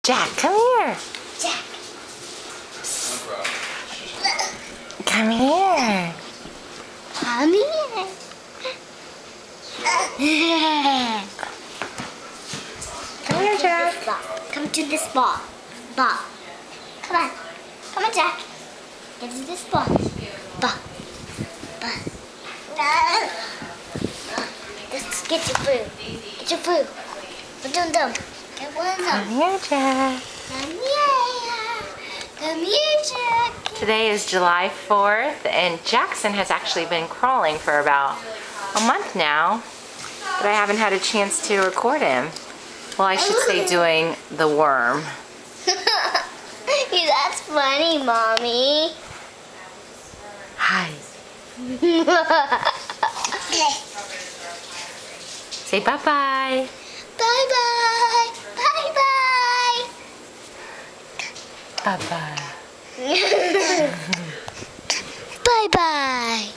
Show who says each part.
Speaker 1: Jack, come here.
Speaker 2: Jack.
Speaker 1: Come here.
Speaker 2: Come here.
Speaker 1: Come here, Jack.
Speaker 2: Come to this ball. Ball. Come on. Come on, Jack. Get to this ball. Ball. Ball. Let's get your food. Get your food. We're doing them. Get one of them.
Speaker 1: Come here, Jack.
Speaker 2: Come here. Come here, Jack.
Speaker 1: Today is July 4th, and Jackson has actually been crawling for about a month now, but I haven't had a chance to record him. Well, I should say doing the worm.
Speaker 2: That's funny, Mommy.
Speaker 1: Hi. Say bye-bye.
Speaker 2: Bye-bye. Bye-bye.
Speaker 1: Bye-bye.
Speaker 2: Bye-bye.